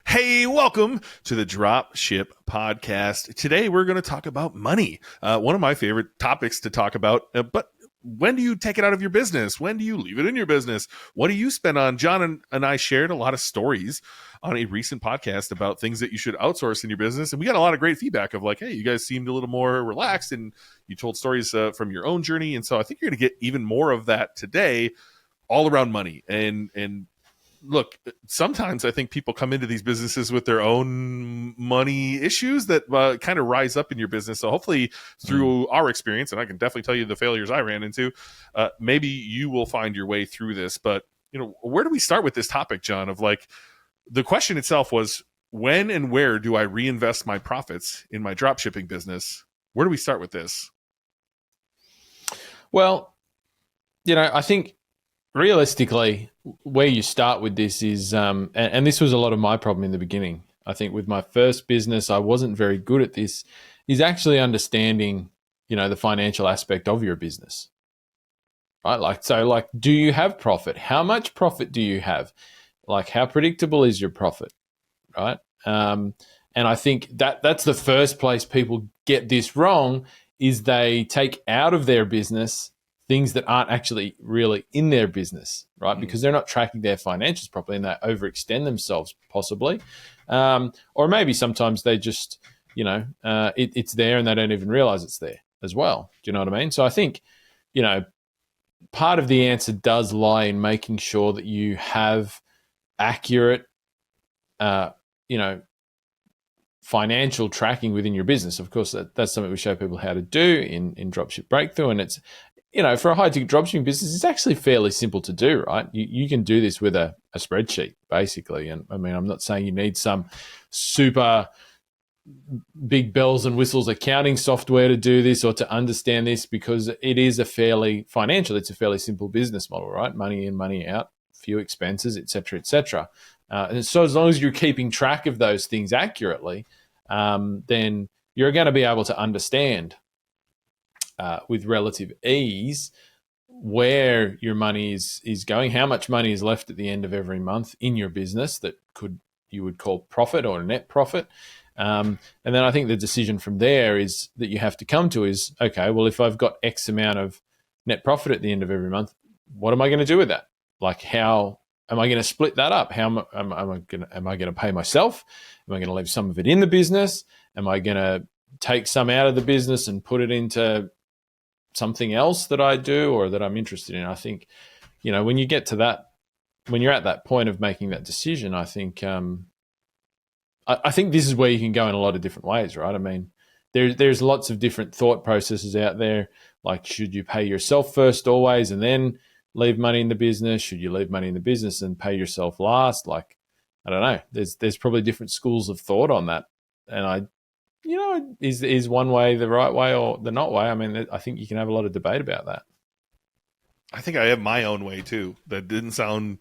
Hey, welcome to the Dropship Podcast. Today, we're going to talk about money. One of my favorite topics to talk about, but when do you take it out of your business? When do you leave it in your business? What do you spend on? John and I shared a lot of stories on a recent podcast about things that you should outsource in your business. And we got a lot of great feedback of like, hey, you guys seemed a little more relaxed and you told stories from your own journey. And so I think you're going to get even more of that today, all around money. And look, sometimes I think people come into these businesses with their own money issues that kind of rise up in your business. So hopefully through our experience, and I can definitely tell you the failures I ran into, maybe you will find your way through this. But, you know, where do we start with this topic, John, of like the question itself was, when and where do I reinvest my profits in my dropshipping business? Where do we start with this? Well, you know, I think realistically, where you start with this is, and this was a lot of my problem in the beginning. I think with my first business, I wasn't very good at this, is actually understanding, you know, the financial aspect of your business, right? Like, do you have profit? How much profit do you have? Like, how predictable is your profit, right? And I think that's the first place people get this wrong, is they take out of their business things that aren't actually really in their business, right? Because they're not tracking their financials properly and they overextend themselves possibly. Or maybe sometimes they just, you know, it's there and they don't even realize it's there as well. Do you know what I mean? So I think, you know, part of the answer does lie in making sure that you have accurate, you know, financial tracking within your business. Of course, that's something we show people how to do in Dropship Breakthru. And it's, you know, for a high-ticket dropshipping business, it's actually fairly simple to do, right? You can do this with a spreadsheet, basically. And I mean, I'm not saying you need some super big bells and whistles accounting software to do this or to understand this, because it is it's a fairly simple business model, right? Money in, money out, few expenses, et cetera, et cetera. And so as long as you're keeping track of those things accurately, then you're going to be able to understand with relative ease where your money is going, how much money is left at the end of every month in your business that you would call profit or net profit. And then I think the decision from there is that you have to come to is, okay, well, if I've got X amount of net profit at the end of every month, what am I going to do with that? Like, how am I going to split that up? How am I going to pay myself? Am I going to leave some of it in the business? Am I going to take some out of the business and put it into something else that I do or that I'm interested in? I think, you know, when you get to that, when you're at that point of making that decision, I think I think this is where you can go in a lot of different ways, right? I mean, there's lots of different thought processes out there. Like, should you pay yourself first always and then leave money in the business? Should you leave money in the business and pay yourself last? Like, I don't know. There's probably different schools of thought on that. And you know, is one way the right way or the not way? I mean, I think you can have a lot of debate about that. I think I have my own way too. That didn't sound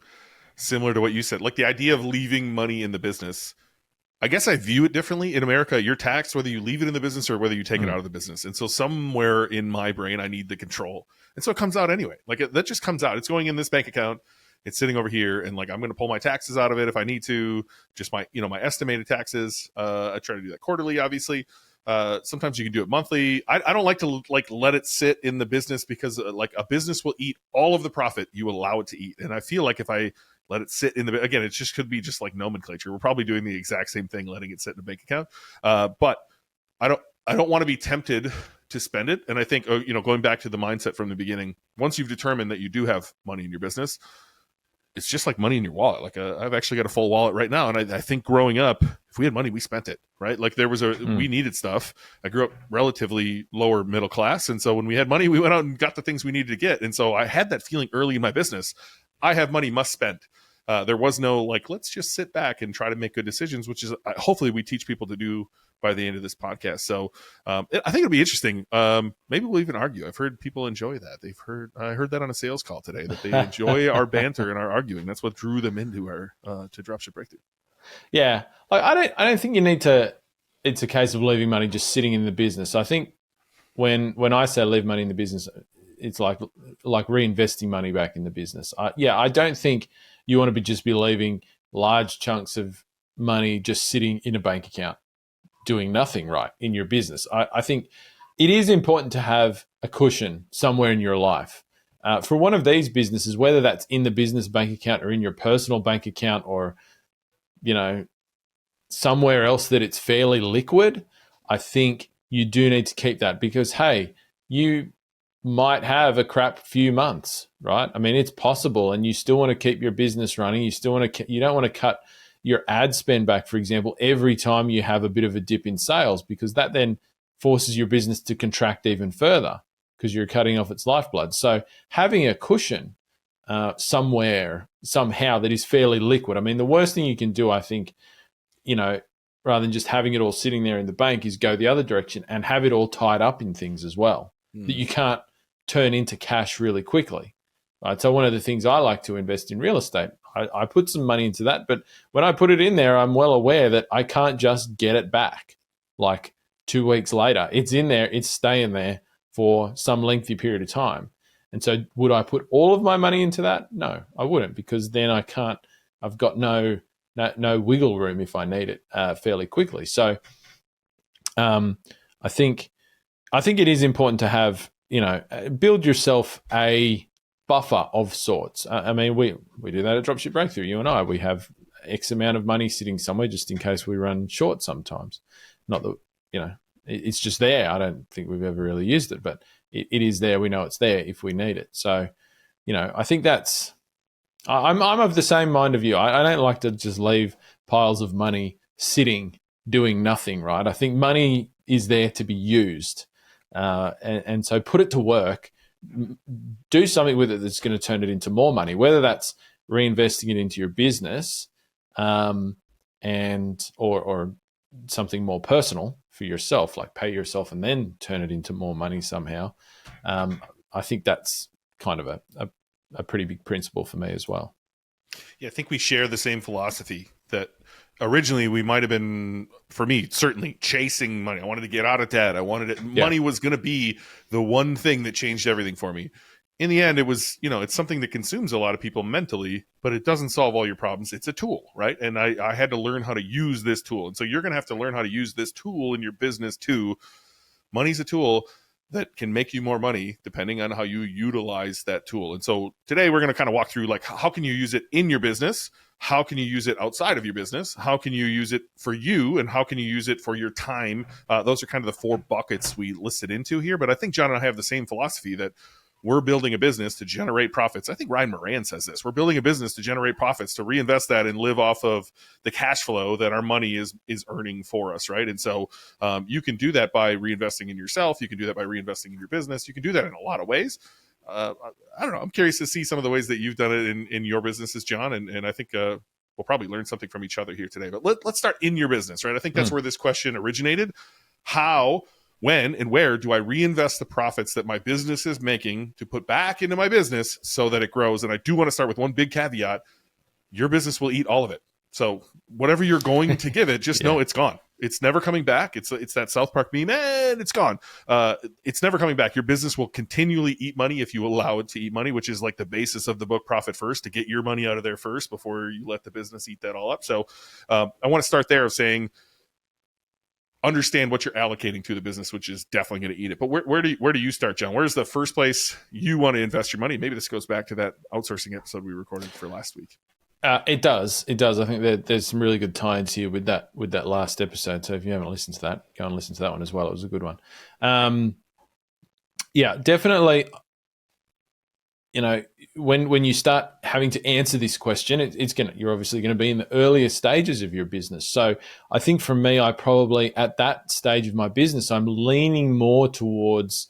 similar to what you said. Like the idea of leaving money in the business, I guess I view it differently. In America, you're taxed whether you leave it in the business or whether you take it out of the business. And so somewhere in my brain, I need the control. And so it comes out anyway. Like that just comes out. It's going in this bank account. It's sitting over here, and like I'm going to pull my taxes out of it if I need to. Just my estimated taxes. I try to do that quarterly, obviously. Sometimes you can do it monthly. I don't like to let it sit in the business because like a business will eat all of the profit you allow it to eat. And I feel like if I let it sit in the, again, it just could be just like nomenclature. We're probably doing the exact same thing, letting it sit in a bank account. But I don't want to be tempted to spend it. And I think, going back to the mindset from the beginning, once you've determined that you do have money in your business, it's just like money in your wallet. Like I've actually got a full wallet right now. And I think growing up, if we had money, we spent it, right? Like there was we needed stuff. I grew up relatively lower middle class. And so when we had money, we went out and got the things we needed to get. And so I had that feeling early in my business. I have money, must spend. There was no like, let's just sit back and try to make good decisions, which is hopefully we teach people to do by the end of this podcast. So I think it'll be interesting. Maybe we'll even argue. I've heard people enjoy that. I heard that on a sales call today, that they enjoy our banter and our arguing. That's what drew them into our to Dropship Breakthru. Yeah, I don't think you need to. It's a case of leaving money just sitting in the business. I think when I say leave money in the business, it's like reinvesting money back in the business. I don't think you want to just be leaving large chunks of money just sitting in a bank account doing nothing right in your business. I think it is important to have a cushion somewhere in your life. For one of these businesses, whether that's in the business bank account or in your personal bank account or, somewhere else that it's fairly liquid, I think you do need to keep that because, hey, you might have a crap few months, right? I mean, it's possible, and you still want to keep your business running. You don't want to cut your ad spend back, for example, every time you have a bit of a dip in sales, because that then forces your business to contract even further because you're cutting off its lifeblood. So having a cushion somewhere, somehow that is fairly liquid. I mean, the worst thing you can do, I think, rather than just having it all sitting there in the bank, is go the other direction and have it all tied up in things as well that you can't turn into cash really quickly. Right? So one of the things I like to invest in real estate, I put some money into that, but when I put it in there, I'm well aware that I can't just get it back like 2 weeks later. It's in there, it's staying there for some lengthy period of time. And so would I put all of my money into that? No, I wouldn't, because then I've got no wiggle room if I need it fairly quickly. So I think it is important to have, build yourself a buffer of sorts. I mean, we do that at Dropship Breakthru. You and I, we have X amount of money sitting somewhere just in case we run short sometimes. Not that, it's just there. I don't think we've ever really used it, but it is there. We know it's there if we need it. So, I think I'm of the same mind of you. I don't like to just leave piles of money sitting doing nothing, right? I think money is there to be used. And so put it to work, do something with it that's going to turn it into more money, whether that's reinvesting it into your business or something more personal for yourself, like pay yourself and then turn it into more money somehow. I think that's kind of a pretty big principle for me as well. Yeah, I think we share the same philosophy that originally we might have been, for me, certainly chasing money. I wanted to get out of debt. I wanted it. Yeah. Money was going to be the one thing that changed everything for me. In the end, it was, it's something that consumes a lot of people mentally, but it doesn't solve all your problems. It's a tool, right? And I had to learn how to use this tool. And so you're going to have to learn how to use this tool in your business too. Money's a tool that can make you more money depending on how you utilize that tool. And so today we're going to kind of walk through, like, how can you use it in your business? How can you use it outside of your business? How can you use it for you? And how can you use it for your time? Those are kind of the 4 buckets we listed into here. But I think John and I have the same philosophy that we're building a business to generate profits. I think Ryan Moran says this. We're building a business to generate profits, to reinvest that and live off of the cash flow that our money is earning for us, right? And so you can do that by reinvesting in yourself. You can do that by reinvesting in your business. You can do that in a lot of ways. I don't know. I'm curious to see some of the ways that you've done it in your businesses, John. And I think we'll probably learn something from each other here today. But let's start in your business, right? I think that's where this question originated. How, when, and where do I reinvest the profits that my business is making to put back into my business so that it grows? And I do want to start with one big caveat. Your business will eat all of it. So whatever you're going to give it, just know it's gone. It's never coming back. It's that South Park meme, and it's gone. It's never coming back. Your business will continually eat money if you allow it to eat money, which is like the basis of the book Profit First, to get your money out of there first before you let the business eat that all up. So I want to start there of saying, understand what you're allocating to the business, which is definitely going to eat it. But where do you start, John? Where's the first place you want to invest your money? Maybe this goes back to that outsourcing episode we recorded for last week. It does. I think that there's some really good tie-ins here with that last episode. So if you haven't listened to that, go and listen to that one as well. It was a good one. Yeah, definitely. When you start having to answer this question, you're obviously going to be in the earlier stages of your business. So I think for me, I probably at that stage of my business, I'm leaning more towards,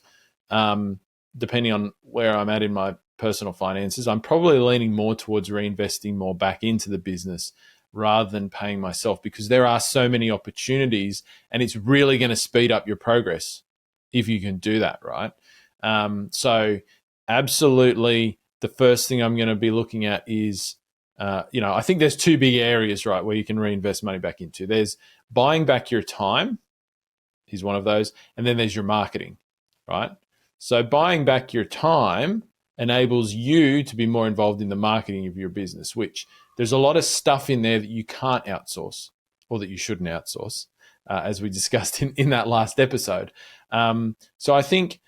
depending on where I'm at in my personal finances, I'm probably leaning more towards reinvesting more back into the business rather than paying myself, because there are so many opportunities and it's really going to speed up your progress if you can do that, right? So absolutely, the first thing I'm going to be looking at is, I think there's 2 big areas, right, where you can reinvest money back into. There's buying back your time is one of those, and then there's your marketing, right? So buying back your time enables you to be more involved in the marketing of your business, which there's a lot of stuff in there that you can't outsource. or that you shouldn't outsource, as we discussed in that last episode. So I think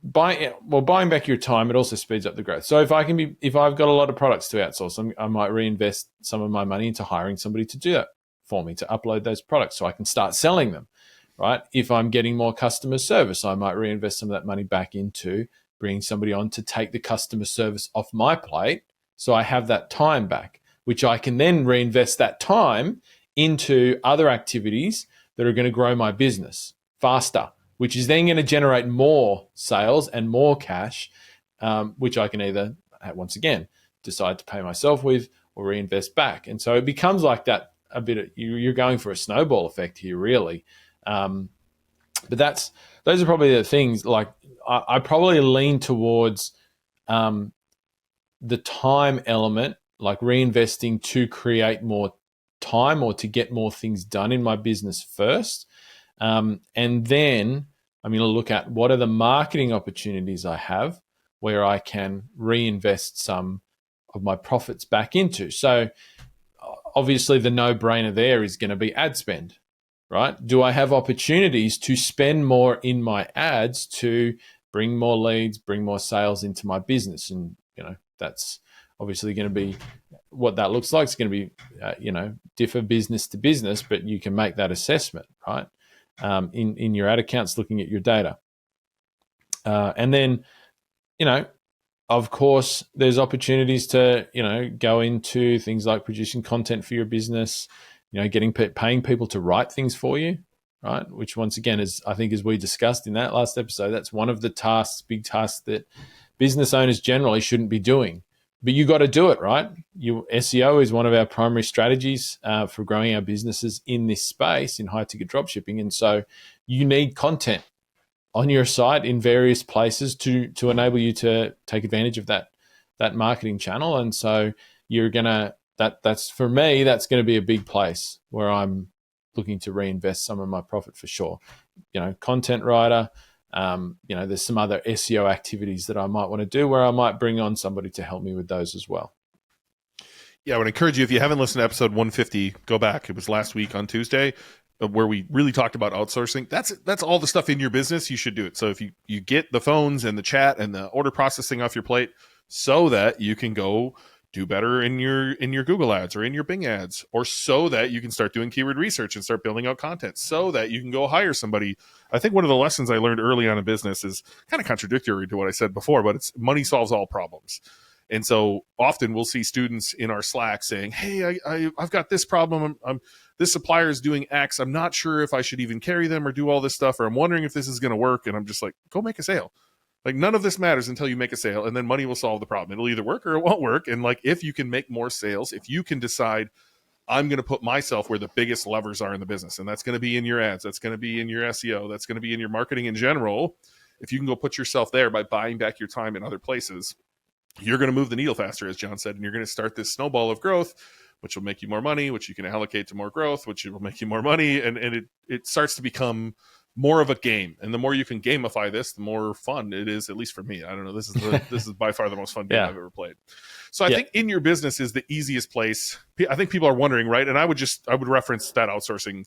buying back your time, it also speeds up the growth. So if I've got a lot of products to outsource, I might reinvest some of my money into hiring somebody to do that for me, to upload those products so I can start selling them, right? If I'm getting more customer service, I might reinvest some of that money back into bringing somebody on to take the customer service off my plate, so I have that time back, which I can then reinvest that time into other activities that are going to grow my business faster, which is then going to generate more sales and more cash, which I can either, once again, decide to pay myself with or reinvest back. And so it becomes like that a bit. You're going for a snowball effect here, really. But those are probably the things. Like I probably lean towards the time element, like reinvesting to create more time or to get more things done in my business first. And then I'm going to look at what are the marketing opportunities I have where I can reinvest some of my profits back into. So obviously the no-brainer there is going to be ad spend, right? Do I have opportunities to spend more in my ads to bring more leads, bring more sales into my business? And, that's obviously going to be what that looks like. It's going to be, differ business to business, but you can make that assessment, right? In your ad accounts, looking at your data. And then, of course, there's opportunities to, go into things like producing content for your business, paying people to write things for you, right? Which once again is, I think, as we discussed in that last episode, that's one of the big tasks that business owners generally shouldn't be doing. But you got to do it, right? SEO is one of our primary strategies for growing our businesses in this space, in high-ticket dropshipping. And so you need content on your site in various places to enable you to take advantage of that marketing channel. And so you're gonna that's for me, that's going to be a big place where I'm looking to reinvest some of my profit for sure. Content writer. There's some other SEO activities that I might want to do where I might bring on somebody to help me with those as well. Yeah, I would encourage you, if you haven't listened to episode 150, go back. It was last week on Tuesday, where we really talked about outsourcing. That's all the stuff in your business. You should do it. So if you get the phones and the chat and the order processing off your plate, so that you can go do better in your Google ads or in your Bing ads, or so that you can start doing keyword research and start building out content, so that you can go hire somebody. I think one of the lessons I learned early on in business is kind of contradictory to what I said before, but it's money solves all problems. And so often we'll see students in our Slack saying, hey, I've got this problem. This supplier is doing X. I'm not sure if I should even carry them or do all this stuff, or I'm wondering if this is going to work. And I'm just like, go make a sale. Like, none of this matters until you make a sale, and then money will solve the problem. It'll either work or it won't work. And like, if you can make more sales, if you can decide, I'm going to put myself where the biggest levers are in the business, and that's going to be in your ads, that's going to be in your SEO, that's going to be in your marketing in general. If you can go put yourself there by buying back your time in other places, you're going to move the needle faster, as John said, and you're going to start this snowball of growth, which will make you more money, which you can allocate to more growth, which will make you more money. And it starts to become more of a game. And the more you can gamify this, the more fun it is, at least for me. I don't know. This is by far the most fun game I've ever played. So I think in your business is the easiest place. I think people are wondering, right? And I would reference that outsourcing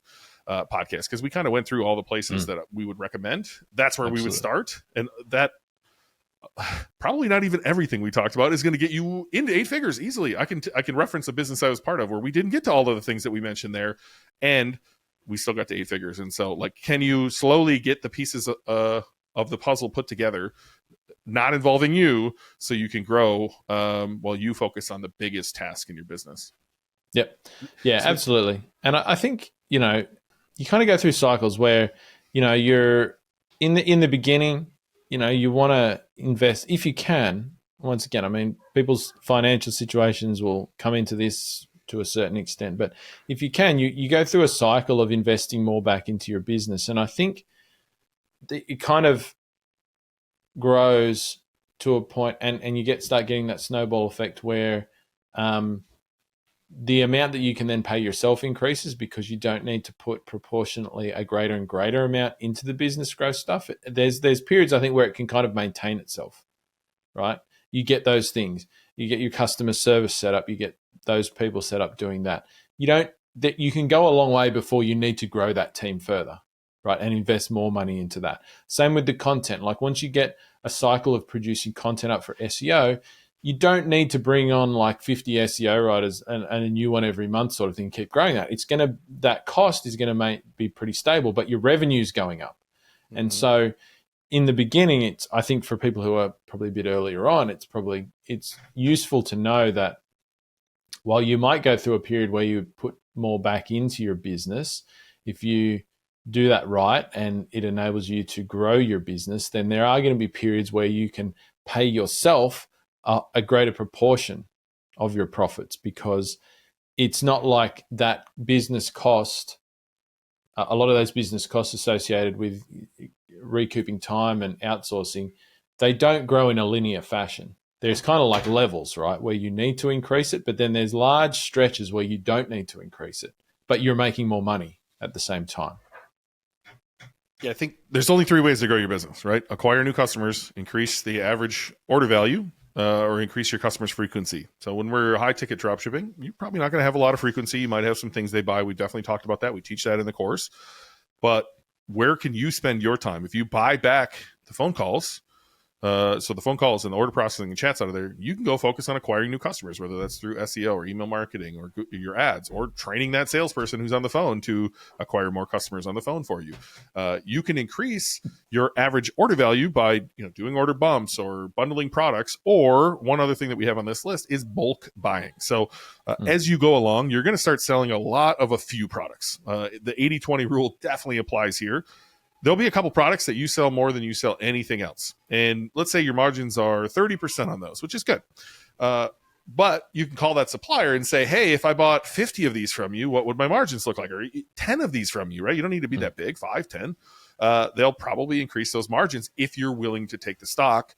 podcast, because we kind of went through all the places that we would recommend. That's where we would start. And that probably not even everything we talked about is going to get you into 8 figures easily. I can reference a business I was part of where we didn't get to all of the things that we mentioned there, and we still got to 8 figures. And so, like, can you slowly get the pieces of the puzzle put together, not involving you, so you can grow while you focus on the biggest task in your business? Yep. Yeah, so, absolutely. And I think, you kind of go through cycles where, you're in the beginning, you want to invest if you can. Once again, I mean, people's financial situations will come into this to a certain extent, but if you can, you go through a cycle of investing more back into your business. And I think it kind of grows to a point, and you start getting that snowball effect where the amount that you can then pay yourself increases, because you don't need to put proportionately a greater and greater amount into the business growth stuff. There's periods, I think, where it can kind of maintain itself, right? You get those things. You get your customer service set up. You get those people set up doing that. You don't that you can go a long way before you need to grow that team further, right? And invest more money into that. Same with the content. Like once you get a cycle of producing content up for SEO, you don't need to bring on like 50 SEO writers and a new one every month sort of thing. Keep growing that. That cost is going to be pretty stable, but your revenue is going up. Mm-hmm. And so in the beginning, I think for people who are probably a bit earlier on, it's useful to know that while you might go through a period where you put more back into your business, if you do that right and it enables you to grow your business, then there are going to be periods where you can pay yourself a greater proportion of your profits, because it's not like that business cost, a lot of those business costs associated with recouping time and outsourcing, they don't grow in a linear fashion. There's kind of like levels, right, where you need to increase it, but then there's large stretches where you don't need to increase it, but you're making more money at the same time. Yeah, I think there's only 3 ways to grow your business, right? Acquire new customers, increase the average order value, or increase your customers' frequency. So when we're high ticket dropshipping, you're probably not going to have a lot of frequency. You might have some things they buy. We definitely talked about that. We teach that in the course. But where can you spend your time? If you buy back the phone calls, so the phone calls and the order processing and chats out of there, you can go focus on acquiring new customers, whether that's through SEO or email marketing or your ads, or training that salesperson who's on the phone to acquire more customers on the phone for you. You can increase your average order value by doing order bumps or bundling products, or one other thing that we have on this list is bulk buying. So as you go along, you're going to start selling a lot of a few products. The 80-20 rule definitely applies here. There'll be a couple products that you sell more than you sell anything else. And let's say your margins are 30% on those, which is good. But you can call that supplier and say, hey, if I bought 50 of these from you, what would my margins look like? Or 10 of these from you, right? You don't need to be that big, 5, 10. They'll probably increase those margins if you're willing to take the stock,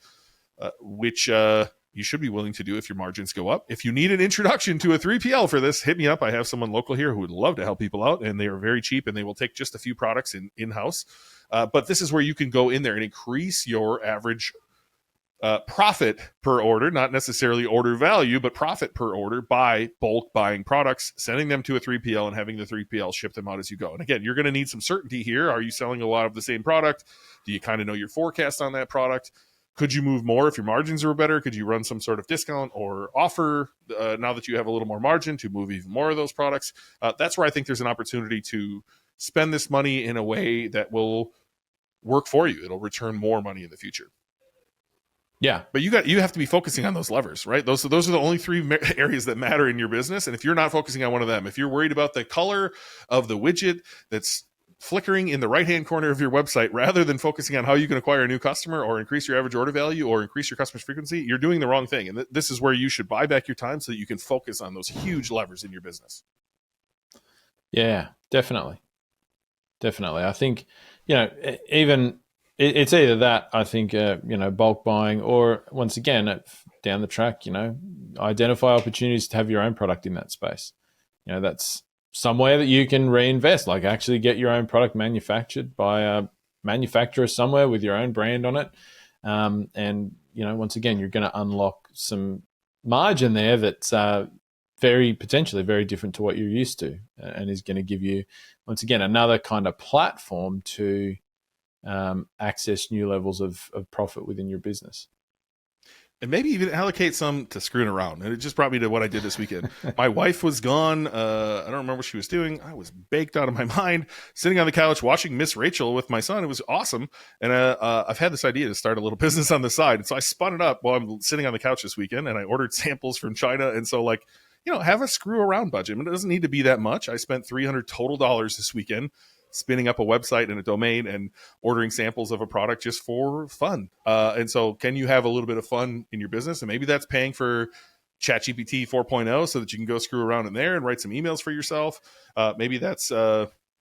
which you should be willing to do if your margins go up. If you need an introduction to a 3PL for this, hit me up. I have someone local here who would love to help people out, and they are very cheap, and they will take just a few products in-house. But this is where you can go in there and increase your average profit per order, not necessarily order value, but profit per order by bulk buying products, sending them to a 3PL and having the 3PL ship them out as you go. And again, you're going to need some certainty here. Are you selling a lot of the same product? Do you kind of know your forecast on that product? Could you move more if your margins are better? Could you run some sort of discount or offer now that you have a little more margin to move even more of those products? That's where I think there's an opportunity to spend this money in a way that will work for you. It'll return more money in the future. Yeah. But you have to be focusing on those levers, right? Those are the only 3 areas that matter in your business. And if you're not focusing on one of them, if you're worried about the color of the widget that's flickering in the right-hand corner of your website, rather than focusing on how you can acquire a new customer or increase your average order value or increase your customer's frequency, you're doing the wrong thing. And this is where you should buy back your time so that you can focus on those huge levers in your business. Yeah, definitely. I think, even it's either that, I think, bulk buying, or once again, down the track, identify opportunities to have your own product in that space. That's somewhere that you can reinvest, like actually get your own product manufactured by a manufacturer somewhere with your own brand on it. And, once again, you're going to unlock some margin there that's potentially very different to what you're used to, and is going to give you, once again, another kind of platform to access new levels of profit within your business. And maybe even allocate some to screwing around. And it just brought me to what I did this weekend. My wife was gone. I don't remember what she was doing. I was baked out of my mind, sitting on the couch watching Miss Rachel with my son. It was awesome. And I've had this idea to start a little business on the side. And so I spun it up while I'm sitting on the couch this weekend, and I ordered samples from China. And so have a screw around budget. It doesn't need to be that much. I spent $300 total this weekend spinning up a website and a domain and ordering samples of a product just for fun. And so can you have a little bit of fun in your business? And maybe that's paying for ChatGPT 4.0 so that you can go screw around in there and write some emails for yourself. Maybe that's,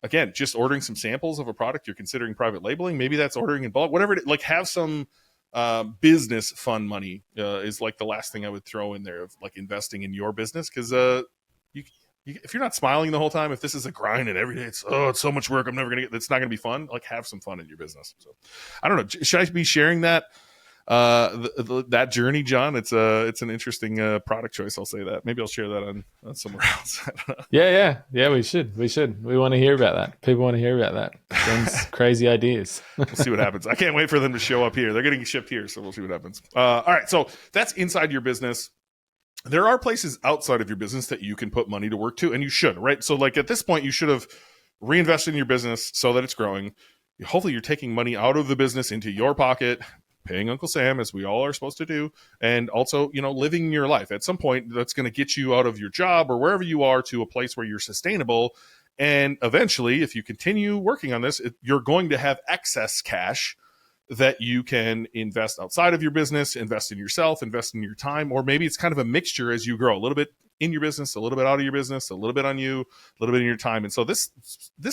again, just ordering some samples of a product you're considering private labeling. Maybe that's ordering in bulk, whatever have some business fun money is like the last thing I would throw in there of investing in your business. Because if you're not smiling the whole time, if this is a grind and every day it's so much work, I'm never gonna get, it's not gonna be fun. Have some fun in your business. So I don't know, should I be sharing that that journey, John, it's an interesting product choice. I'll say that. Maybe I'll share that on somewhere else. I don't know. Yeah. We should. We want to hear about that. People want to hear about that. John's crazy ideas. We'll see what happens. I can't wait for them to show up here. They're getting shipped here, so we'll see what happens. All right, so that's inside your business. There are places outside of your business that you can put money to work to, and you should, right? So like at this point, you should have reinvested in your business so that it's growing. Hopefully you're taking money out of the business into your pocket, paying Uncle Sam, as we all are supposed to do, and also, living your life. At some point, that's going to get you out of your job or wherever you are to a place where you're sustainable. And eventually, if you continue working on this, you're going to have excess cash that you can invest outside of your business, invest in yourself, invest in your time, or maybe it's kind of a mixture as you grow, a little bit in your business, a little bit out of your business, a little bit on you, a little bit in your time. And so this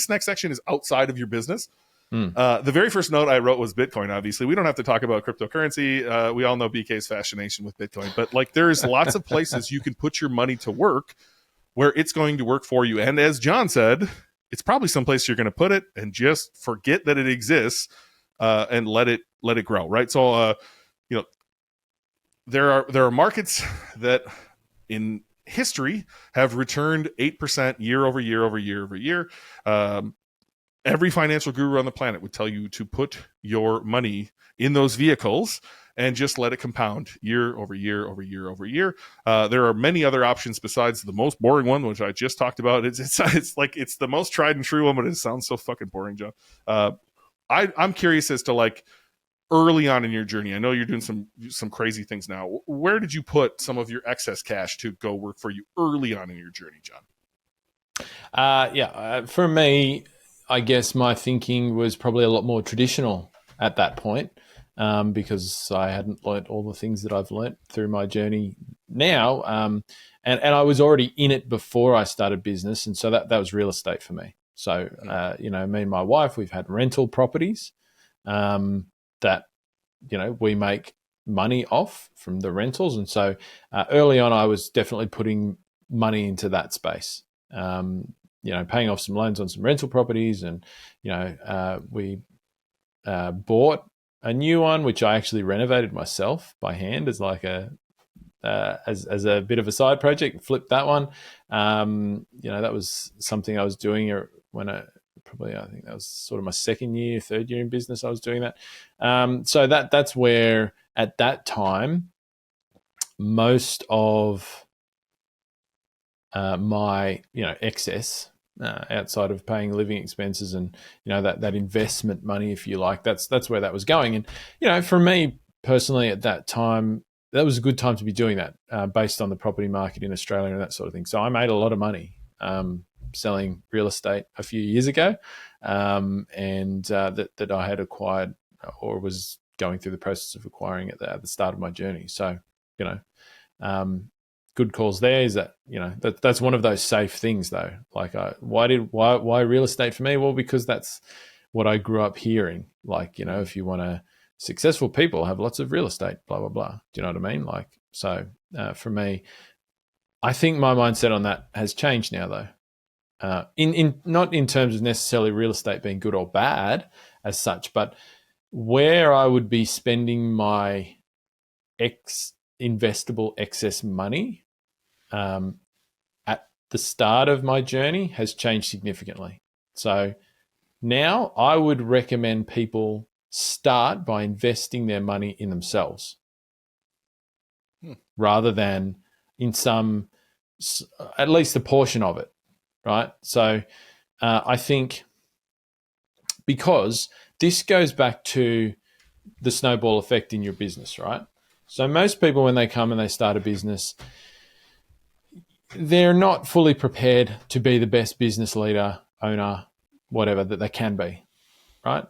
next section is outside of your business. The very first note I wrote was Bitcoin. Obviously, we don't have to talk about cryptocurrency. We all know BK's fascination with Bitcoin, but like there's lots of places you can put your money to work where it's going to work for you. And as John said, it's probably someplace you're going to put it and just forget that it exists and let it grow. Right. So, there are markets that in history have returned 8% year over year over year over year. Every financial guru on the planet would tell you to put your money in those vehicles and just let it compound year over year over year over year. There are many other options besides the most boring one, which I just talked about. It's like it's the most tried and true one, but it sounds so fucking boring, John. I'm curious as to like early on in your journey. I know you're doing some crazy things now. Where did you put some of your excess cash to go work for you early on in your journey, John? For me, I guess my thinking was probably a lot more traditional at that point because I hadn't learnt all the things that I've learnt through my journey now. And I was already in it before I started business. And so that was real estate for me. So, me and my wife, we've had rental properties that, we make money off from the rentals. And so early on, I was definitely putting money into that space. Paying off some loans on some rental properties, and we bought a new one, which I actually renovated myself by hand as like as a bit of a side project. Flipped that one. That was something I was doing when I think that was sort of my third year in business. I was doing that. So that's where at that time most of my excess. Outside of paying living expenses and that investment money, if you like, that's where that was going. And for me personally at that time, that was a good time to be doing that based on the property market in Australia and that sort of thing. So I made a lot of money selling real estate a few years ago, and that I had acquired or was going through the process of acquiring at the start of my journey. So good calls there. Is that that's one of those safe things though. Like why real estate for me? Well, because that's what I grew up hearing. Like if you want to successful people have lots of real estate, blah blah blah. Do you know what I mean? Like so for me, I think my mindset on that has changed now though. In not in terms of necessarily real estate being good or bad as such, but where I would be spending my investable excess money at the start of my journey has changed significantly. So now I would recommend people start by investing their money in themselves rather than in at least a portion of it, right? So I think because this goes back to the snowball effect in your business, right? So most people, when they come and they start a business, they're not fully prepared to be the best business leader, owner, whatever that they can be, right?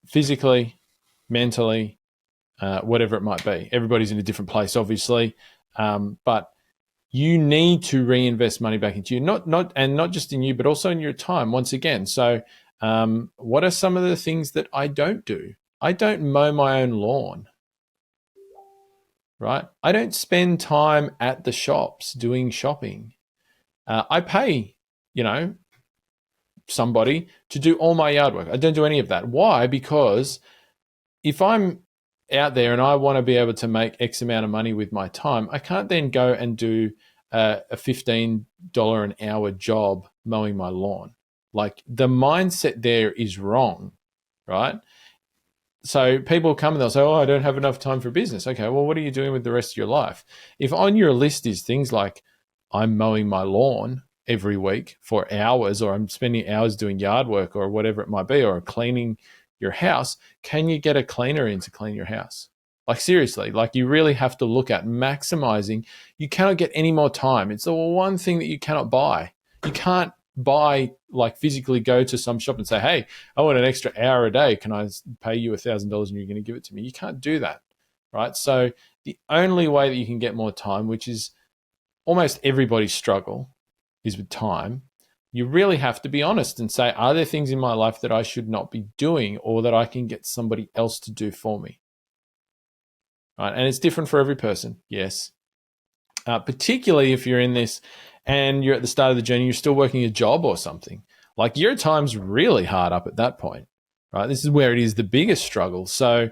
Physically, mentally, whatever it might be. Everybody's in a different place, obviously, but you need to reinvest money back into you, not just in you, but also in your time. Once again, so what are some of the things that I don't do? I don't mow my own lawn. Right? I don't spend time at the shops doing shopping. I pay, somebody to do all my yard work. I don't do any of that. Why? Because if I'm out there and I want to be able to make X amount of money with my time, I can't then go and do a $15 an hour job mowing my lawn. Like, the mindset there is wrong, right? So people come and they'll say, oh, I don't have enough time for business. Okay, well, what are you doing with the rest of your life? If on your list is things like, I'm mowing my lawn every week for hours, or I'm spending hours doing yard work or whatever it might be, or cleaning your house, can you get a cleaner in to clean your house? Like, seriously, like, you really have to look at maximizing. You cannot get any more time. It's the one thing that you cannot buy. You can't buy, like, physically go to some shop and say, hey, I want an extra hour a day. Can I pay you $1,000 and you're going to give it to me? You can't do that, right? So the only way that you can get more time, which is almost everybody's struggle, is with time. You really have to be honest and say, are there things in my life that I should not be doing or that I can get somebody else to do for me? Right? And it's different for every person, yes. Particularly if you're in this and you're at the start of the journey, you're still working a job or something. Like, your time's really hard up at that point, right? This is where it is the biggest struggle. So,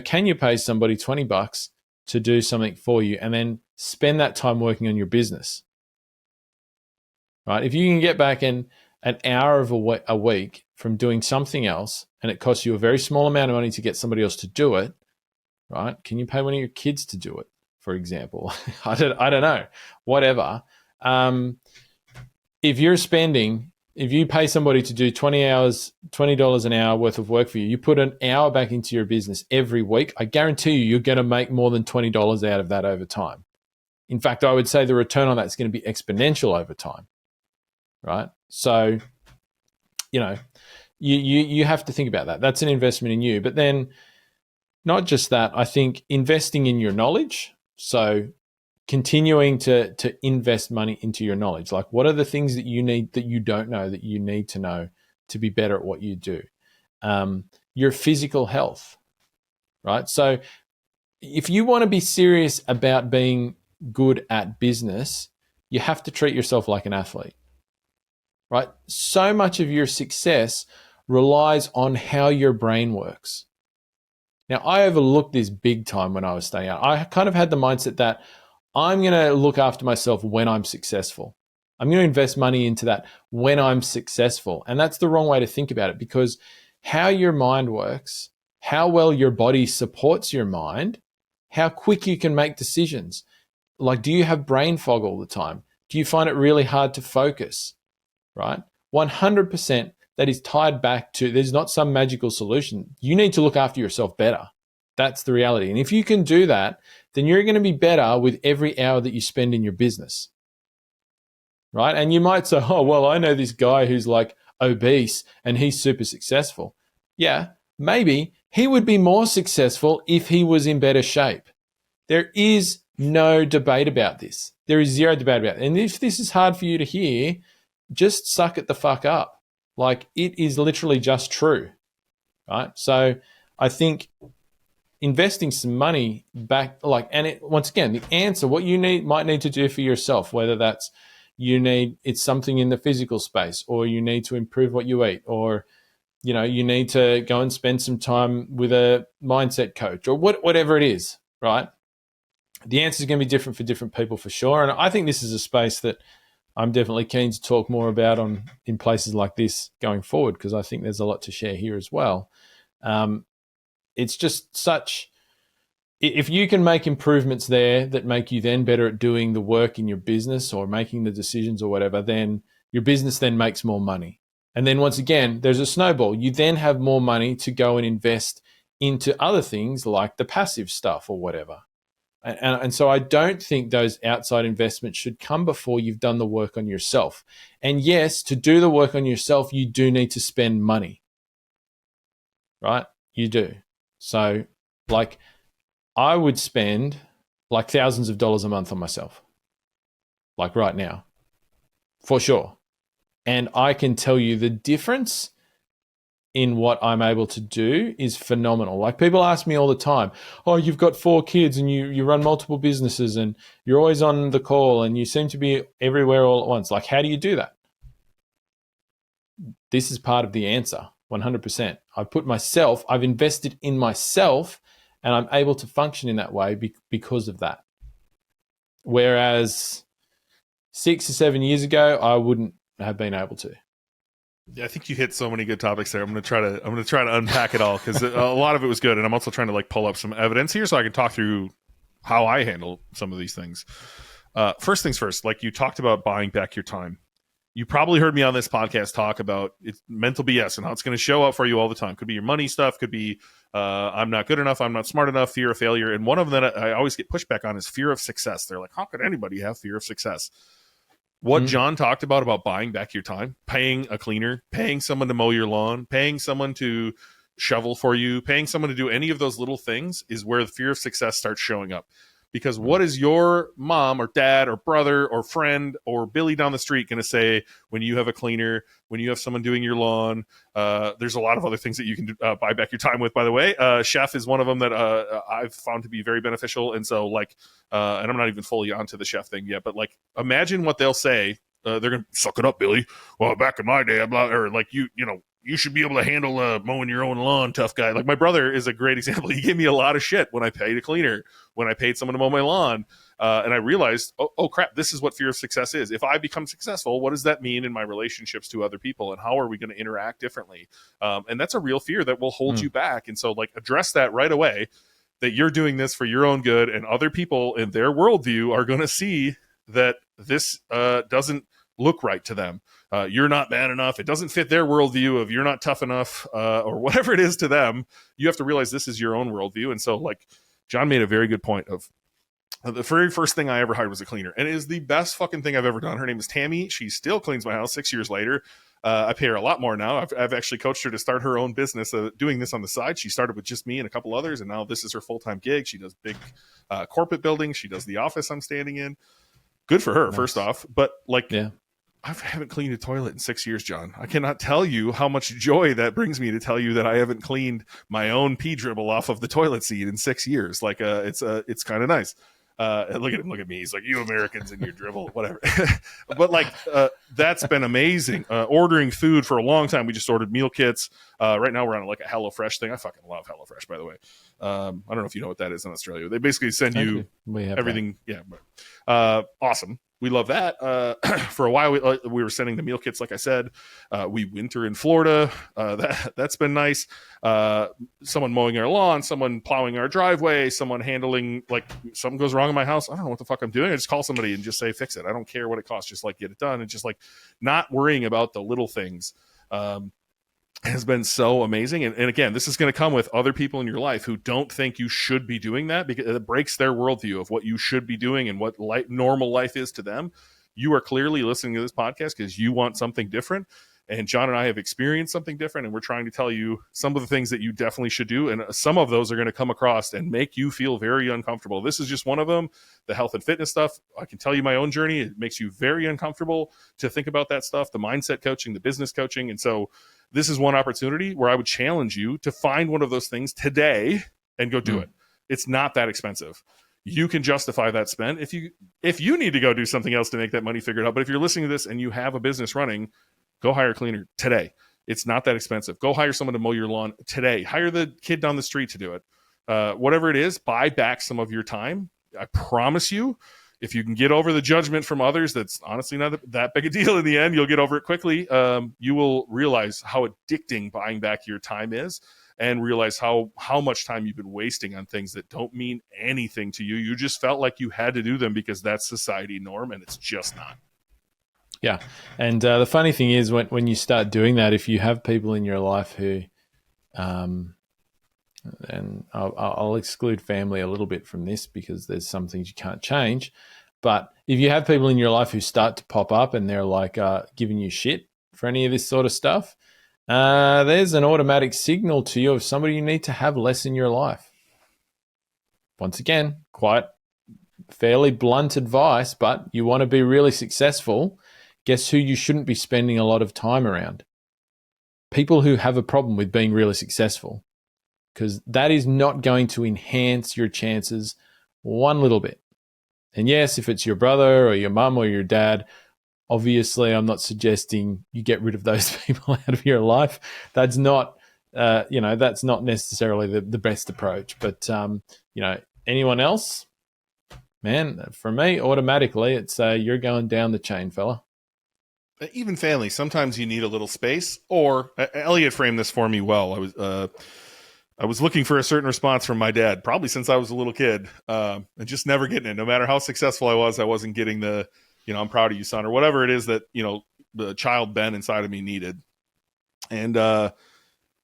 can you pay somebody $20 to do something for you and then spend that time working on your business? Right? If you can get back in an hour of a week from doing something else and it costs you a very small amount of money to get somebody else to do it, right? Can you pay one of your kids to do it, for example? I don't know, whatever. If you pay somebody to do 20 hours, $20 an hour worth of work for you, you put an hour back into your business every week, I guarantee you, you're going to make more than $20 out of that over time. In fact, I would say the return on that is going to be exponential over time, right? So, you have to think about that. That's an investment in you. But then, not just that, I think investing in your knowledge. So continuing to invest money into your knowledge. Like, what are the things that you need that you don't know that you need to know to be better at what you do? Your physical health, right? So if you want to be serious about being good at business, you have to treat yourself like an athlete, right? So much of your success relies on how your brain works. Now, I overlooked this big time when I was starting out. I kind of had the mindset that I'm going to look after myself when I'm successful. I'm going to invest money into that when I'm successful. And that's the wrong way to think about it, because how your mind works, how well your body supports your mind, how quick you can make decisions. Like, do you have brain fog all the time? Do you find it really hard to focus, right? 100% that is tied back to, there's not some magical solution. You need to look after yourself better. That's the reality. And if you can do that, then you're going to be better with every hour that you spend in your business, right? And you might say, oh, well, I know this guy who's like obese and he's super successful. Yeah, maybe he would be more successful if he was in better shape. There is no debate about this. There is zero debate about it. And if this is hard for you to hear, just suck it the fuck up. Like, it is literally just true, right? So I think investing some money back, once again, the answer, what you might need to do for yourself, whether that's it's something in the physical space, or you need to improve what you eat, or, you need to go and spend some time with a mindset coach, or whatever it is, right? The answer is going to be different for different people, for sure. And I think this is a space that I'm definitely keen to talk more about in places like this going forward, because I think there's a lot to share here as well. It's just if you can make improvements there that make you then better at doing the work in your business or making the decisions or whatever, then your business then makes more money. And then once again, there's a snowball. You then have more money to go and invest into other things like the passive stuff or whatever. And so I don't think those outside investments should come before you've done the work on yourself. And yes, to do the work on yourself, you do need to spend money, right? You do. So, like, I would spend like thousands of dollars a month on myself, like right now, for sure. And I can tell you the difference in what I'm able to do is phenomenal. Like, people ask me all the time, oh, you've got 4 kids and you run multiple businesses and you're always on the call and you seem to be everywhere all at once. Like, how do you do that? This is part of the answer, 100%. I've invested in myself, And I'm able to function in that way because of that. Whereas 6 or 7 years ago, I wouldn't have been able to. Yeah, I think you hit so many good topics there. I'm gonna try to unpack it all, because a lot of it was good, and I'm also trying to like pull up some evidence here so I can talk through how I handle some of these things. First things first, like you talked about buying back your time. You probably heard me on this podcast talk about it's mental BS and how it's going to show up for you all the time. Could be your money stuff, could be I'm not good enough, I'm not smart enough, fear of failure. And one of them that I always get pushback on is fear of success. They're like, how could anybody have fear of success? What John talked about buying back your time, paying a cleaner, paying someone to mow your lawn, paying someone to shovel for you, paying someone to do any of those little things is where the fear of success starts showing up. Because what is your mom or dad or brother or friend or Billy down the street going to say when you have a cleaner, when you have someone doing your lawn? There's a lot of other things that you can buy back your time with, by the way. Chef is one of them that I've found to be very beneficial. And so like, and I'm not even fully onto the chef thing yet, but like, imagine what they'll say. They're going to suck it up, Billy. Well, back in my day, I'm not, or like you know, you should be able to handle mowing your own lawn, tough guy. Like my brother is a great example. He gave me a lot of shit when I paid a cleaner, when I paid someone to mow my lawn. And I realized, oh crap, this is what fear of success is. If I become successful, what does that mean in my relationships to other people? And how are we going to interact differently? And that's a real fear that will hold you back. And so like address that right away, that you're doing this for your own good, and other people in their worldview are going to see that this doesn't look right to them. You're not man enough. It doesn't fit their worldview of you're not tough enough, or whatever it is to them. You have to realize this is your own worldview. And so like John made a very good point of the very first thing I ever hired was a cleaner, and it is the best fucking thing I've ever done. Her name is Tammy. She still cleans my house 6 years later. I pay her a lot more now. I've actually coached her to start her own business doing this on the side. She started with just me and a couple others, and now this is her full-time gig. She does big corporate buildings. She does the office I'm standing in. Good for her, nice. First off. But like, yeah. I haven't cleaned a toilet in 6 years, John. I cannot tell you how much joy that brings me to tell you that I haven't cleaned my own pee dribble off of the toilet seat in 6 years. Like, it's kind of nice. Look at him, look at me. He's like, you Americans and your dribble, whatever. But like, that's been amazing. Ordering food for a long time. We just ordered meal kits. Right now we're on like a HelloFresh thing. I fucking love HelloFresh, by the way. I don't know if you know what that is in Australia. They basically send you everything. That. Yeah. Awesome. We love that. For a while, we were sending the meal kits, like I said. We winter in Florida. That's been nice. Someone mowing our lawn, someone plowing our driveway, someone handling, like, something goes wrong in my house. I don't know what the fuck I'm doing. I just call somebody and just say, fix it. I don't care what it costs. Just like get it done. And just like not worrying about the little things has been so amazing. And again, this is going to come with other people in your life who don't think you should be doing that, because it breaks their worldview of what you should be doing and what normal life is to them. You are clearly listening to this podcast because you want something different. And John and I have experienced something different, and we're trying to tell you some of the things that you definitely should do. And some of those are going to come across and make you feel very uncomfortable. This is just one of them, the health and fitness stuff. I can tell you my own journey. It makes you very uncomfortable to think about that stuff, the mindset coaching, the business coaching. And so this is one opportunity where I would challenge you to find one of those things today and go do it. It's not that expensive. You can justify that spend if you need to go do something else to make that money figured out. But if you're listening to this and you have a business running, go hire a cleaner today. It's not that expensive. Go hire someone to mow your lawn today. Hire the kid down the street to do it. Whatever it is, buy back some of your time. I promise you, if you can get over the judgment from others, that's honestly not that big a deal in the end. You'll get over it quickly. You will realize how addicting buying back your time is, and realize how much time you've been wasting on things that don't mean anything to you. You just felt like you had to do them because that's society norm, and it's just not. Yeah. And the funny thing is when you start doing that, if you have people in your life who, and I'll exclude family a little bit from this because there's some things you can't change. But if you have people in your life who start to pop up and they're like giving you shit for any of this sort of stuff, there's an automatic signal to you of somebody you need to have less in your life. Once again, quite fairly blunt advice, but you want to be really successful. Guess who you shouldn't be spending a lot of time around? People who have a problem with being really successful, because that is not going to enhance your chances one little bit. And yes, if it's your brother or your mum or your dad, obviously I'm not suggesting you get rid of those people out of your life. That's not that's not necessarily the best approach. But, anyone else? Man, for me, automatically, it's you're going down the chain, fella. Even family, sometimes you need a little space. Or Elliot framed this for me well. I was looking for a certain response from my dad, probably since I was a little kid, and just never getting it. No matter how successful I wasn't getting the, I'm proud of you, son, or whatever it is that, the child Ben inside of me needed. And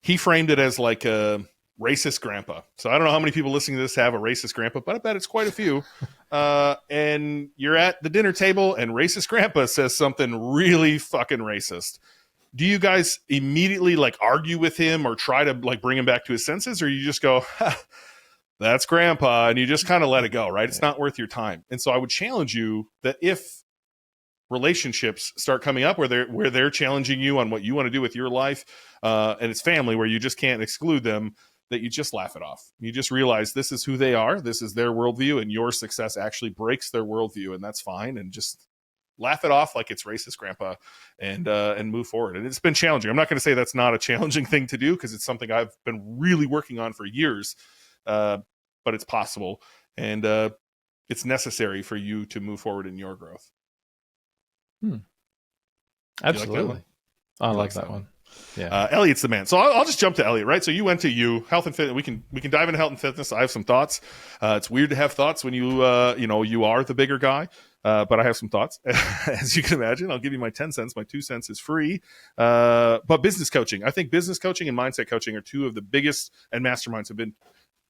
he framed it as like a racist grandpa. So I don't know how many people listening to this have a racist grandpa, but I bet it's quite a few. And you're at the dinner table and racist grandpa says something really fucking racist. Do you guys immediately like argue with him or try to like bring him back to his senses, or you just go, that's grandpa, and you just kind of let it go, right? It's not worth your time. And so I would challenge you that if relationships start coming up where they're challenging you on what you want to do with your life, and it's family where you just can't exclude them, that you just laugh it off. You just realize this is who they are, this is their worldview, and your success actually breaks their worldview, and that's fine. And just laugh it off like it's racist grandpa, and move forward. And it's been challenging. I'm not going to say that's not a challenging thing to do, because it's something I've been really working on for years, but it's possible, and it's necessary for you to move forward in your growth. Absolutely. I like that one. Yeah. Elliot's the man. So I'll just jump to Elliot, right? So you went to health and fitness. We can dive into health and fitness. I have some thoughts. It's weird to have thoughts when you are the bigger guy. But I have some thoughts, as you can imagine. I'll give you my 10 cents. My 2 cents is free. But business coaching. I think business coaching and mindset coaching are two of the biggest, and masterminds have been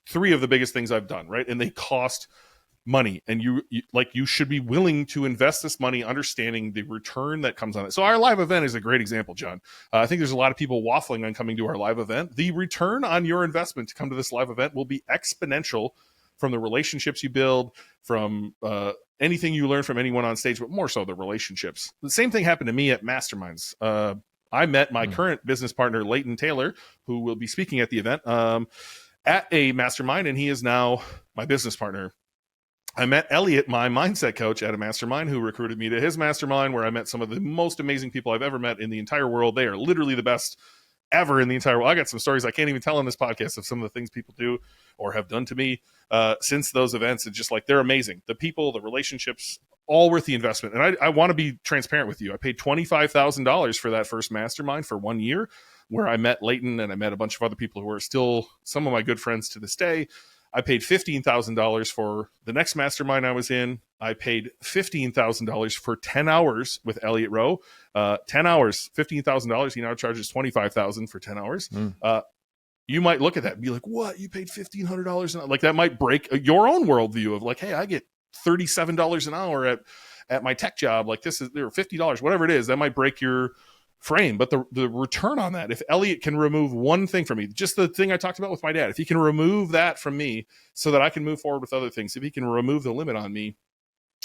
three of the biggest things I've done, right? And they cost money, and you should be willing to invest this money, understanding the return that comes on it. So our live event is a great example, John. I think there's a lot of people waffling on coming to our live event. The return on your investment to come to this live event will be exponential from the relationships you build, from anything you learn from anyone on stage, but more so the relationships. The same thing happened to me at Masterminds. I met my current business partner, Leighton Taylor, who will be speaking at the event, at a mastermind, and he is now my business partner. I met Elliot, my mindset coach, at a mastermind, who recruited me to his mastermind, where I met some of the most amazing people I've ever met in the entire world. They are literally the best ever in the entire world. I got some stories I can't even tell on this podcast of some of the things people do or have done to me since those events. And just like, they're amazing. The people, the relationships, all worth the investment. And I want to be transparent with you. I paid $25,000 for that first mastermind for 1 year, where I met Leighton and I met a bunch of other people who are still some of my good friends to this day. I paid $15,000 for the next mastermind I was in. I paid $15,000 for 10 hours with Elliot Rowe. 10 hours, $15,000. He now charges $25,000 for 10 hours. You might look at that and be like, what? You paid $1,500? Like, that might break your own worldview of like, hey, I get $37 an hour at my tech job. Like, this is, or $50, whatever it is. That might break your frame. But the return on that, if Elliot can remove one thing from me, just the thing I talked about with my dad, if he can remove that from me so that I can move forward with other things, if he can remove the limit on me,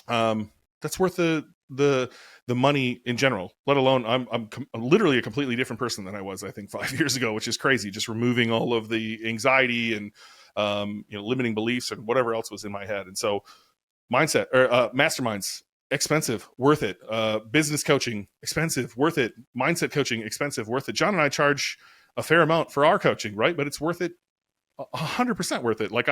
that's worth the money in general. Let alone I'm literally a completely different person than I was, I think, 5 years ago, which is crazy. Just removing all of the anxiety and limiting beliefs and whatever else was in my head. And so mindset or masterminds, expensive, worth it. Business coaching, expensive, worth it. Mindset coaching, expensive, worth it. John and I charge a fair amount for our coaching, right? But it's worth it. 100% worth it. Like,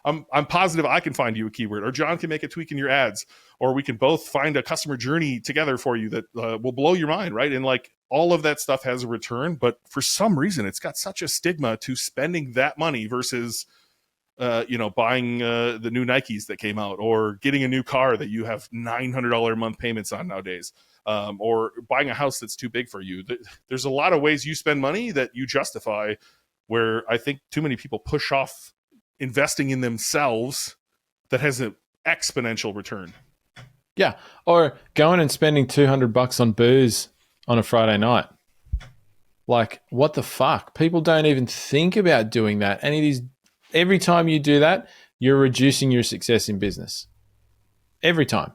I'm positive I can find you a keyword, or John can make a tweak in your ads, or we can both find a customer journey together for you that will blow your mind, right? And like, all of that stuff has a return, but for some reason it's got such a stigma to spending that money versus buying the new Nikes that came out, or getting a new car that you have $900 a month payments on nowadays, or buying a house that's too big for you. There's a lot of ways you spend money that you justify, where I think too many people push off investing in themselves that has an exponential return. Yeah. Or going and spending $200 on booze on a Friday night. Like, what the fuck? People don't even think about doing that. And it is, every time you do that, you're reducing your success in business. Every time.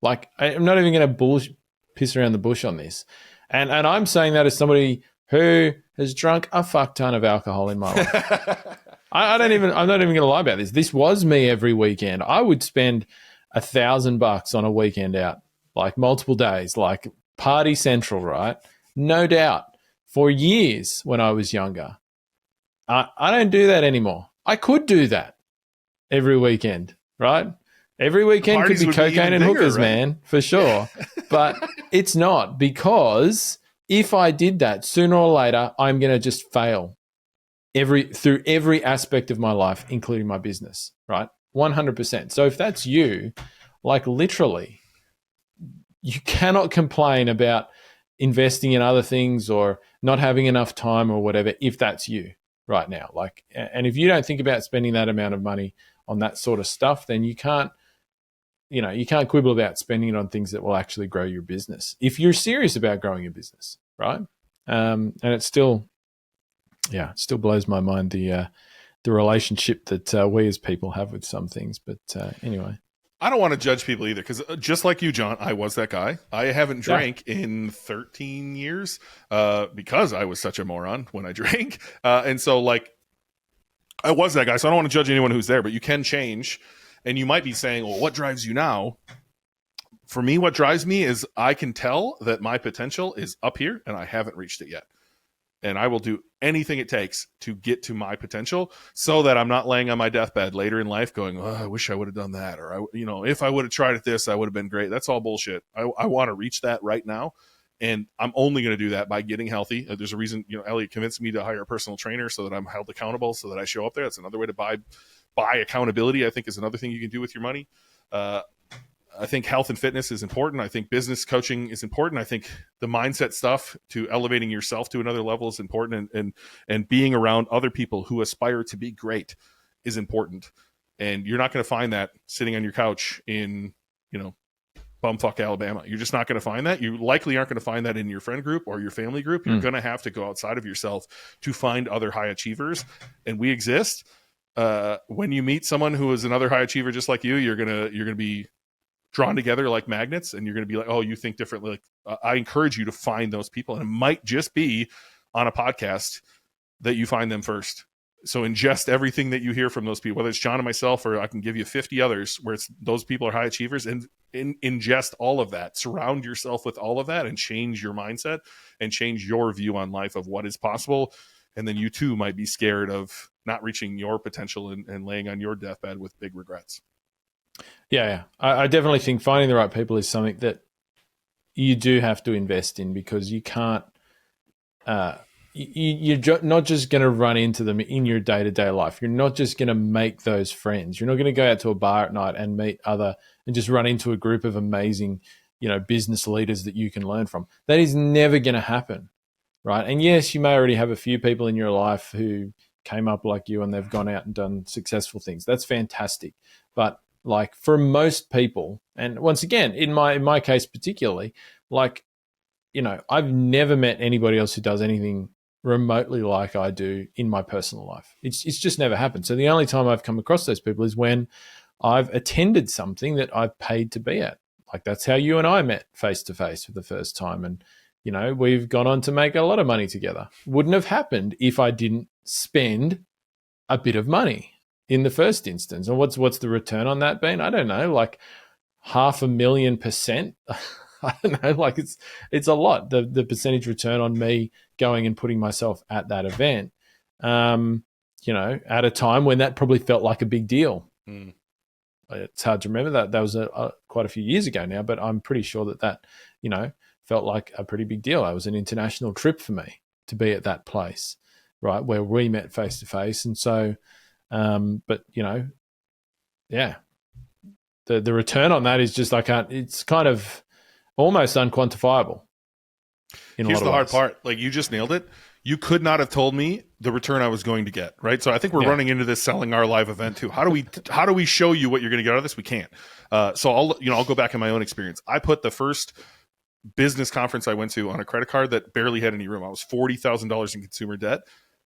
Like, I'm not even going to piss around the bush on this. And I'm saying that as somebody who has drunk a fuck ton of alcohol in my life. I'm not even going to lie about this. This was me every weekend. I would spend $1,000 on a weekend out, like multiple days, like party central, right? No doubt. For years when I was younger. I don't do that anymore. I could do that every weekend, right? Every weekend could Parties be would be cocaine even and bigger, hookers, right? man, for sure. But it's not, because if I did that, sooner or later, I'm going to just fail through every aspect of my life, including my business, right? 100%. So if that's you, like literally, you cannot complain about investing in other things or not having enough time or whatever if that's you right now. Like, and if you don't think about spending that amount of money on that sort of stuff, then you can't quibble about spending it on things that will actually grow your business if you're serious about growing your business, right? And it still blows my mind the relationship that we as people have with some things. But anyway, I don't want to judge people either, because just like you, John, I was that guy. I haven't drank in 13 years because I was such a moron when I drank. And so, like, I was that guy. So I don't want to judge anyone who's there, but you can change. And you might be saying, well, what drives you now? For me, what drives me is I can tell that my potential is up here and I haven't reached it yet. And I will do anything it takes to get to my potential, so that I'm not laying on my deathbed later in life going, oh, I wish I would have done that. Or, if I would have tried at this, I would have been great. That's all bullshit. I want to reach that right now. And I'm only going to do that by getting healthy. There's a reason, Elliot convinced me to hire a personal trainer so that I'm held accountable, so that I show up there. That's another way to buy accountability, I think, is another thing you can do with your money. I think health and fitness is important. I think business coaching is important. I think the mindset stuff to elevating yourself to another level is important, and being around other people who aspire to be great is important. And you're not going to find that sitting on your couch in, bumfuck Alabama. You're just not going to find that. You likely aren't going to find that in your friend group or your family group. You're going to have to go outside of yourself to find other high achievers. And we exist. When you meet someone who is another high achiever just like you, you're gonna be drawn together like magnets, and you're going to be like, oh, you think differently. Like, I encourage you to find those people, and it might just be on a podcast that you find them first. So ingest everything that you hear from those people, whether it's John and myself, or I can give you 50 others where it's those people are high achievers, and ingest all of that, surround yourself with all of that, and change your mindset and change your view on life of what is possible. And then you too might be scared of not reaching your potential and laying on your deathbed with big regrets. Yeah. I definitely think finding the right people is something that you do have to invest in, because you can't, you're not just going to run into them in your day-to-day life. You're not just going to make those friends. You're not going to go out to a bar at night and meet and just run into a group of amazing, business leaders that you can learn from. That is never going to happen, right? And yes, you may already have a few people in your life who came up like you and they've gone out and done successful things. That's fantastic. But like for most people, and once again, in my case particularly, like, I've never met anybody else who does anything remotely like I do in my personal life. It's just never happened. So the only time I've come across those people is when I've attended something that I've paid to be at. Like that's how you and I met face to face for the first time. And, we've gone on to make a lot of money together. Wouldn't have happened if I didn't spend a bit of money in the first instance. And what's the return on that been? I don't know, like 500,000%. I don't know, like it's a lot. The percentage return on me going and putting myself at that event, at a time when that probably felt like a big deal. It's hard to remember that was quite a few years ago now, but I'm pretty sure that felt like a pretty big deal. It was an international trip for me to be at that place, right, where we met face to face. And so, but yeah, the return on that is just it's kind of almost unquantifiable. Here's the hard part. Like, you just nailed it. You could not have told me the return I was going to get, right? So I think we're running into this selling our live event too. How do we show you what you're going to get out of this? We can't. So I'll go back in my own experience. I put the first business conference I went to on a credit card that barely had any room. I was $40,000 in consumer debt,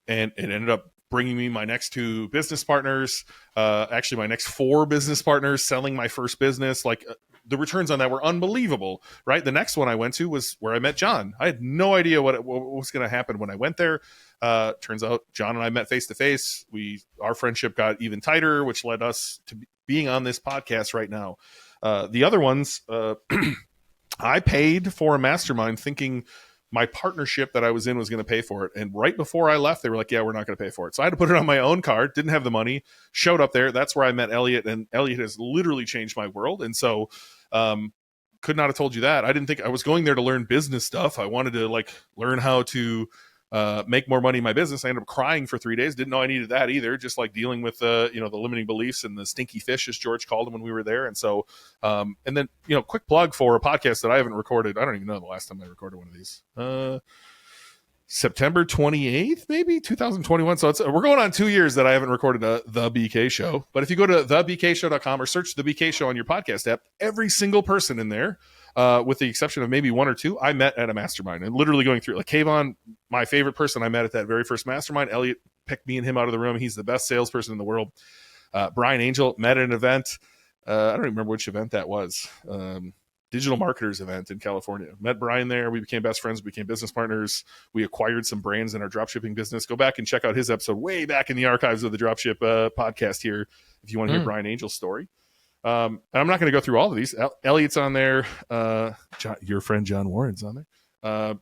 and it ended up bringing me my next 2 business partners, actually my next 4 business partners, selling my first business. Like, the returns on that were unbelievable, right? The next one I went to was where I met John. I had no idea what was going to happen when I went there. Turns out John and I met face to face. Our friendship got even tighter, which led us to being on this podcast right now. The other ones, I paid for a mastermind thinking my partnership that I was in was going to pay for it. And right before I left, they were like, yeah, we're not going to pay for it. So I had to put it on my own card, didn't have the money, showed up there. That's where I met Elliot, and Elliot has literally changed my world. And so, could not have told you that. I didn't think I was going there to learn business stuff. I wanted to like learn how to make more money in my business. I ended up crying for 3 days. Didn't know I needed that either. Just like dealing with the limiting beliefs and the stinky fish, as George called them when we were there. And so, and then, quick plug for a podcast that I haven't recorded. I don't even know the last time I recorded one of these. September 28th, maybe 2021. So we're going on 2 years that I haven't recorded the BK show. But if you go to thebkshow.com or search the BK show on your podcast app, every single person in there, with the exception of maybe one or two, I met at a mastermind. And literally going through, like Kayvon, my favorite person I met at that very first mastermind. Elliot picked me and him out of the room. He's the best salesperson in the world. Brian Angel met at an event. I don't even remember which event that was. Digital marketers event in California. Met Brian there. We became best friends, became business partners. We acquired some brands in our dropshipping business. Go back and check out his episode way back in the archives of the Dropship podcast here if you want to hear Brian Angel's story. And I'm not going to go through all of these. Elliot's on there. Your friend John Warren's on there.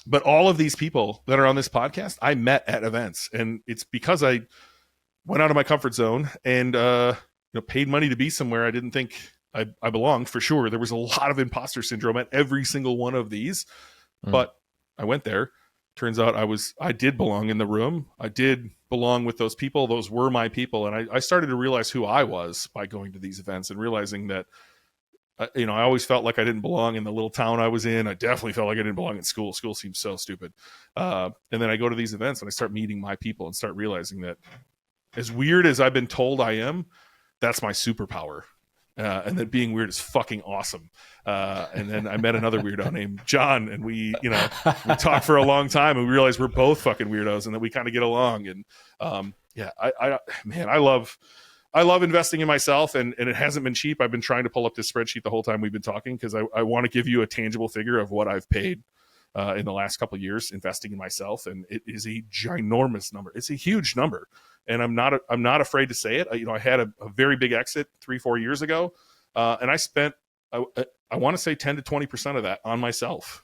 But all of these people that are on this podcast, I met at events. And it's because I went out of my comfort zone and paid money to be somewhere I didn't think I belonged, for sure. There was a lot of imposter syndrome at every single one of these, but I went there. Turns out I did belong in the room. I did belong with those people. Those were my people. And I started to realize who I was by going to these events and realizing that, I always felt like I didn't belong in the little town I was in. I definitely felt like I didn't belong in school. School seems so stupid. And then I go to these events and I start meeting my people and start realizing that, as weird as I've been told I am, that's my superpower. And that being weird is fucking awesome. And then I met another weirdo named John, and we talked for a long time, and we realized we're both fucking weirdos, and that we kind of get along. And I love investing in myself, and it hasn't been cheap. I've been trying to pull up this spreadsheet the whole time we've been talking because I want to give you a tangible figure of what I've paid in the last couple of years investing in myself, and it is a ginormous number. It's a huge number. And I'm not afraid to say it. I had a very big exit 3-4 years ago, and I spent I want to say 10 to 20% of that on myself,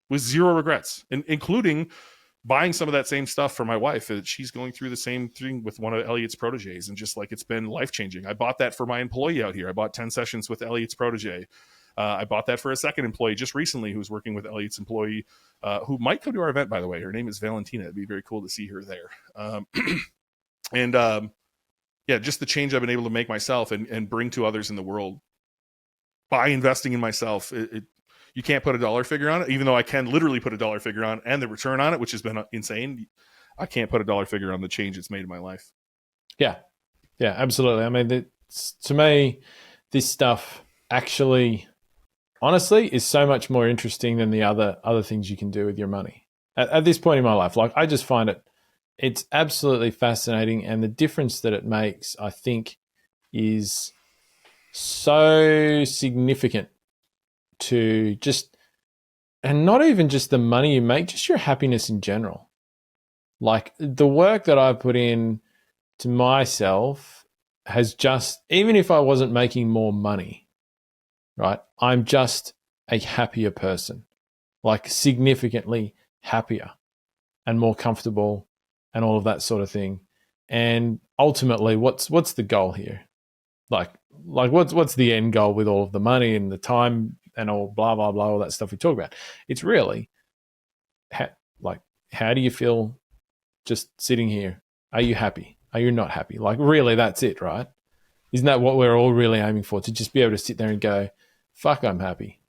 with zero regrets, including buying some of that same stuff for my wife. She's going through the same thing with one of Elliot's proteges, and just like, it's been life changing. I bought that for my employee out here. I bought 10 sessions with Elliot's protege. I bought that for a second employee just recently who's working with Elliot's employee, who might come to our event, by the way. Her name is Valentina. It'd be very cool to see her there. And just the change I've been able to make myself and bring to others in the world by investing in myself. You can't put a dollar figure on it, even though I can literally put a dollar figure on, and the return on it, which has been insane. I can't put a dollar figure on the change it's made in my life. Yeah, absolutely. I mean, to me, this stuff actually, honestly, is so much more interesting than the other things you can do with your money. At this point in my life, like, I just find it's absolutely fascinating, and the difference that it makes, I think, is so significant to and not even just the money you make, just your happiness in general. Like, the work that I put in to myself has just, even if I wasn't making more money, right, I'm just a happier person, like significantly happier and more comfortable and all of that sort of thing. And ultimately, what's the goal here? Like what's the end goal with all of the money and the time and all blah, blah, blah, all that stuff we talk about? It's really, how do you feel just sitting here? Are you happy? Are you not happy? Like, really, that's it, right? Isn't that what we're all really aiming for? To just be able to sit there and go, fuck, I'm happy.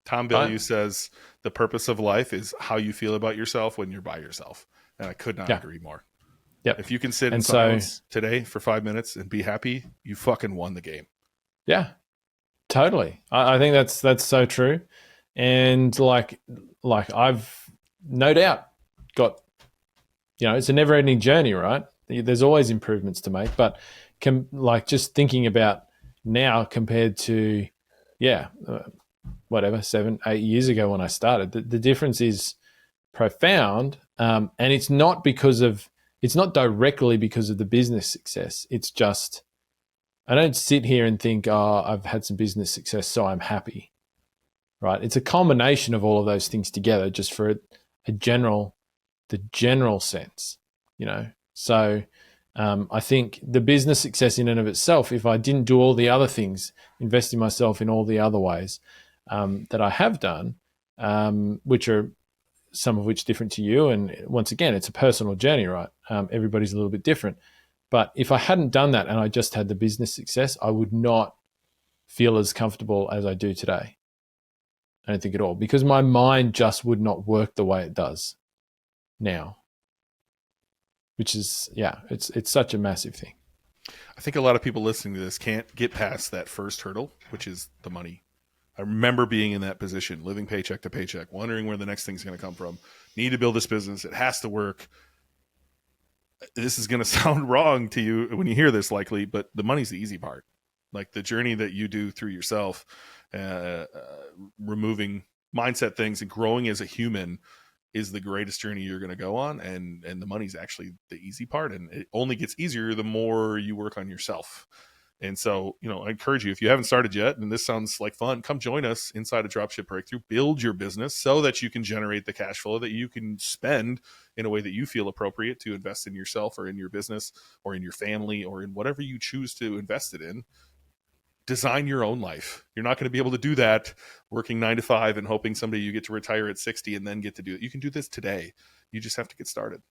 Tom Bilyeu says the purpose of life is how you feel about yourself when you're by yourself. And I could not agree more. Yep. If you can sit in silence today for 5 minutes and be happy, you fucking won the game. Yeah, totally. I think that's so true. And like I've no doubt got, it's a never ending journey, right? There's always improvements to make, but just thinking about now compared to, 7-8 years ago when I started, the difference is profound. And it's not directly because of the business success. It's just, I don't sit here and think, I've had some business success, so I'm happy. right? It's a combination of all of those things together, just for the general sense, you know. So I think the business success in and of itself, if I didn't do all the other things, invest in myself in all the other ways that I have done, which are some of which different to you. And once again, it's a personal journey, right? Everybody's a little bit different. But if I hadn't done that and I just had the business success, I would not feel as comfortable as I do today. I don't think at all, because my mind just would not work the way it does now, which is, yeah, it's such a massive thing. I think a lot of people listening to this can't get past that first hurdle, which is the money. I remember being in that position, living paycheck to paycheck, wondering where the next thing's going to come from. Need to build this business. It has to work. This is going to sound wrong to you when you hear this, likely, but the money's the easy part. Like the journey that you do through yourself, removing mindset things and growing as a human is the greatest journey you're going to go on. And the money's actually the easy part. And it only gets easier the more you work on yourself. And so, you know, I encourage you, if you haven't started yet, and this sounds like fun, come join us inside of Dropship Breakthru. Build your business so that you can generate the cash flow that you can spend in a way that you feel appropriate to invest in yourself or in your business or in your family or in whatever you choose to invest it in. Design your own life. You're not going to be able to do that working 9 to 5 and hoping someday you get to retire at 60 and then get to do it. You can do this today. You just have to get started.